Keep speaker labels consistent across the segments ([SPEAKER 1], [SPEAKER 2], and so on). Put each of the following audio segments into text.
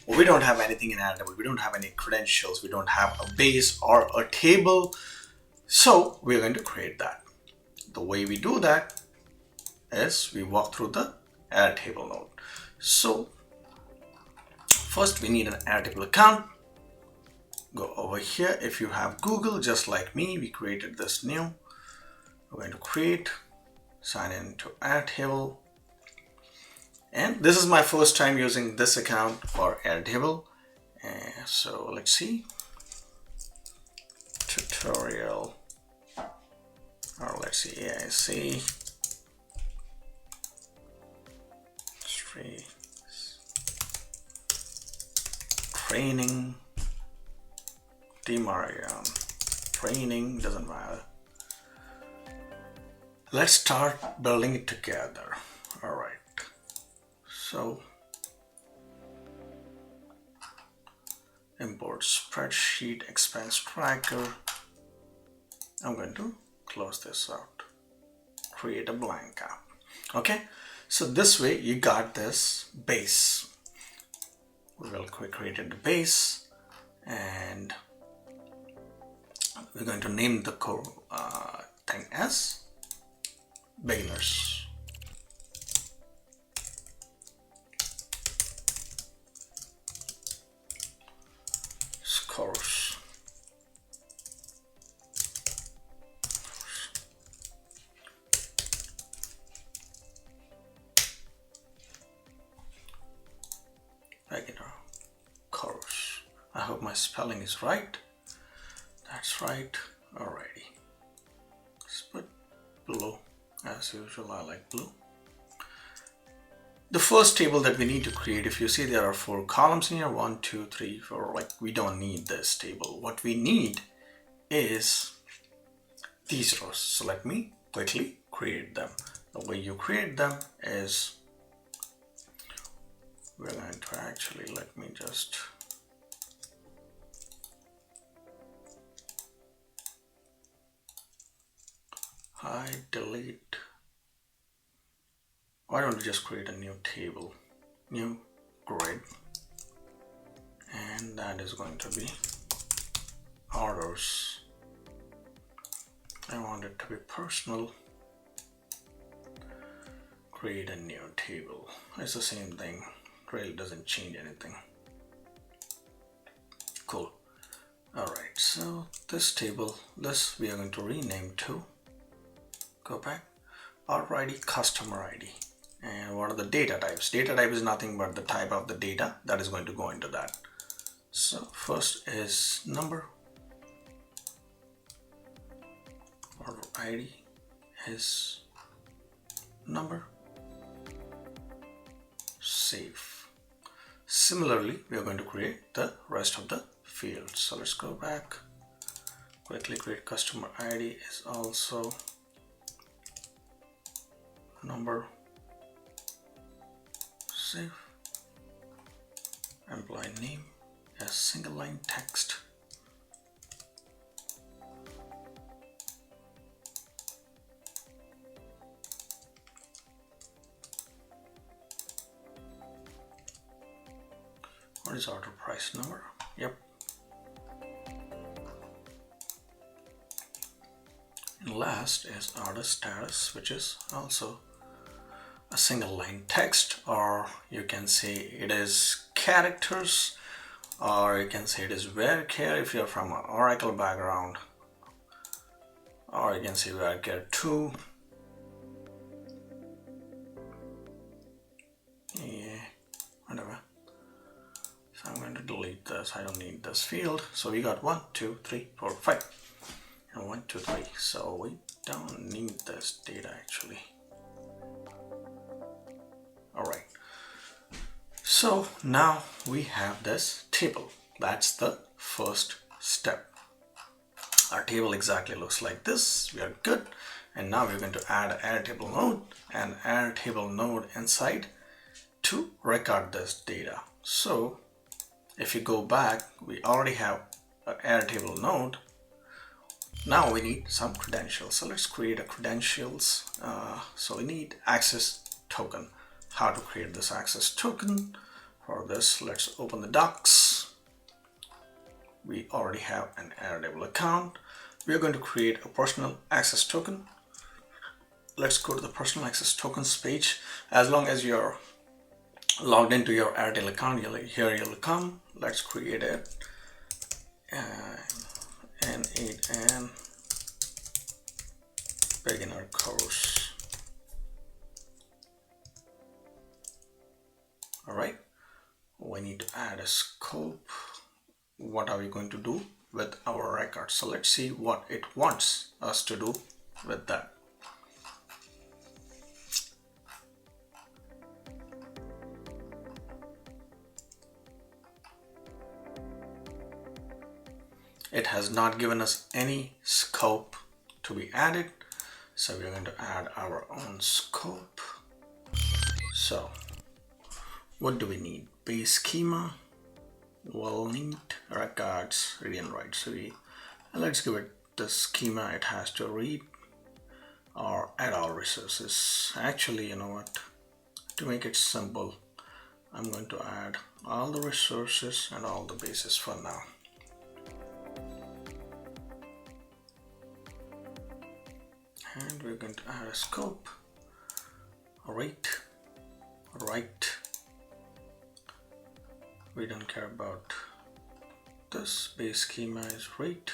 [SPEAKER 1] we don't have anything in Airtable. We don't have any credentials. We don't have a base or a table. So we're going to create that. The way we do that is we walk through the Airtable node. So first we need an Airtable account. Go over here. If you have Google, just like me, we created this new. We're going to create, sign in to Airtable. And this is my first time using this account for Airtable. So let's see. Tutorial, or let's see, AIC. Training. Demarion. Training, doesn't matter. Let's start building it together. All right. So import spreadsheet expense tracker. I'm going to close this out. Create a blank app. Okay. So this way you got this base. We will create the base, and we're going to name the core thing as beginners. Scores. Beginner course. I hope my spelling is right. That's right. Alrighty. Let's put blue. As usual, I like blue. The first table that we need to create, if you see there are 4 columns in here, 1, 2, 3, 4, like we don't need this table. What we need is these rows. So let me quickly create them. The way you create them is we're going to actually, let me just hide, delete. Why don't we just create a new table, new grid, and that is going to be orders. I want it to be personal. Create a new table. It's the same thing. Really doesn't change anything. Cool. Alright, so this table, this we are going to rename to, go back, order ID, customer ID. And what are the data types? Data type is nothing but the type of the data that is going to go into that. So first is number, order ID is number, save. Similarly, we are going to create the rest of the fields. So let's go back, quickly create customer ID is also number, save, employee name as single line text. What is order price number? Yep. And last is order status, which is also a single line text, or you can say it is characters, or you can say it is varchar if you're from an Oracle background, or you can say varchar 2. Yeah, whatever. So I'm going to delete this. I don't need this field. So we got 1, 2, 3, 4, 5, and 1, 2, 3. So we don't need this data actually. All right. So now we have this table. That's the first step. Our table exactly looks like this. We are good. And now we're going to add an Airtable node and Airtable node inside to record this data. So if you go back, we already have an Airtable node. Now we need some credentials. So let's create a credentials. So we need access token. How to create this access token? For this, let's open the docs. We already have an Airtable account. We are going to create a personal access token. Let's go to the personal access tokens page. As long as you're logged into your Airtable account, here you'll come. Let's create it. N8n beginner course. All right. We need to add a scope. What are we going to do with our record? So let's see what it wants us to do with that. It has not given us any scope to be added, so we're going to add our own scope. So what do we need? Base schema. We'll need records, read and write. So let's give it the schema it has to read, or add all resources. Actually, you know what? To make it simple, I'm going to add all the resources and all the bases for now. And we're going to add a scope. Right. We don't care about this. Base schema is right.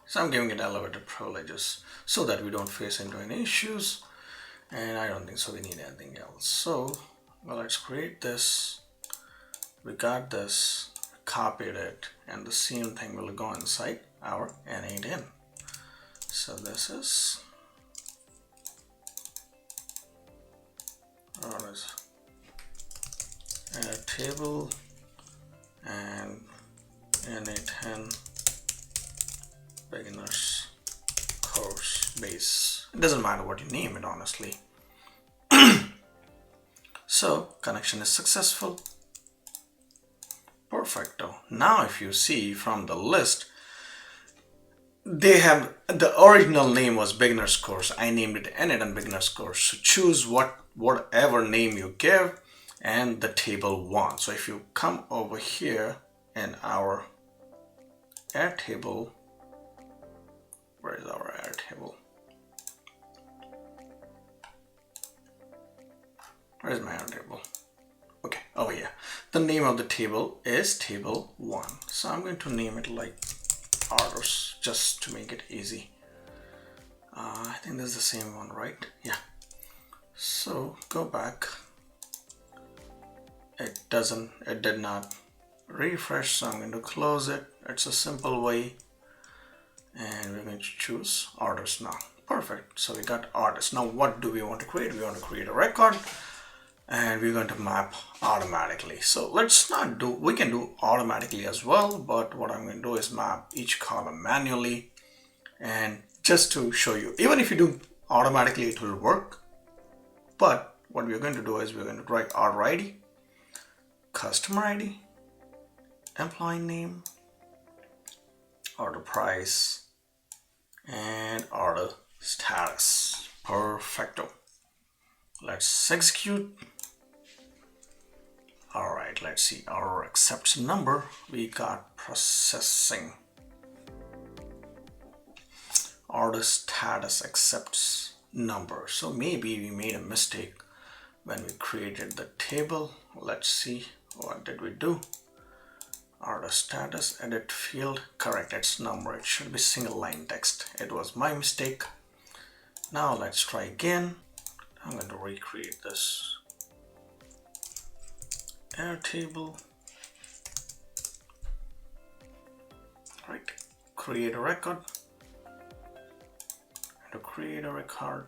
[SPEAKER 1] So I'm giving it elevated privileges so that we don't face into any issues, and I don't think so we need anything else. So well, let's create this. We got this, copied it, and the same thing will go inside our n8n. So this is Airtable and n8n beginners course base. It doesn't matter what you name it, honestly. So connection is successful. Perfecto. Now if you see from the list, they have the original name was beginners course. I named it n8n beginners course. So choose whatever name you give and the table one. So if you come over here in our Airtable, where is our Airtable? Where is my Airtable? Okay, over here. The name of the table is table 1. So I'm going to name it like orders just to make it easy. I think this is the same one, right? Yeah. So go back. It did not refresh, so I'm going to close it. It's a simple way, and we're going to choose orders now. Perfect. So we got orders. Now what do we want to create? We want to create a record, and we're going to map automatically. So let's not do, we can do automatically as well, but what I'm going to do is map each column manually. And just to show you, even if you do automatically, it will work. But what we're going to do is we're going to write order ID, customer ID, employee name, order price, and order status. Perfecto. Let's execute. All right, let's see. Order accepts number. We got processing. Order status accepts number. So maybe we made a mistake when we created the table. Let's see, what did we do? Order status, edit field, correct, it's number. It should be single line text. It was my mistake. Now let's try again. I'm going to recreate this. Airtable. Right, create a record. To create a record,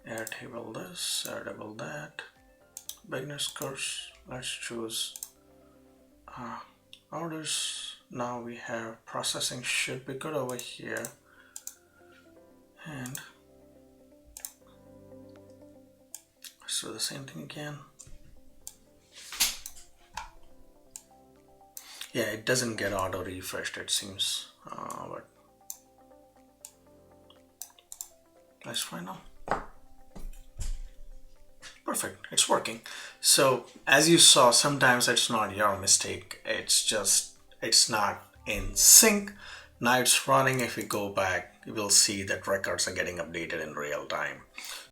[SPEAKER 1] Airtable this, Airtable that, beginners course. Let's choose orders. Now we have processing should be good over here, and let's do the same thing again. Yeah, it doesn't get auto refreshed, it seems, but let's try now. Perfect, it's working. So as you saw, sometimes it's not your mistake, it's just it's not in sync. Now it's running. If we go back, you will see that records are getting updated in real time.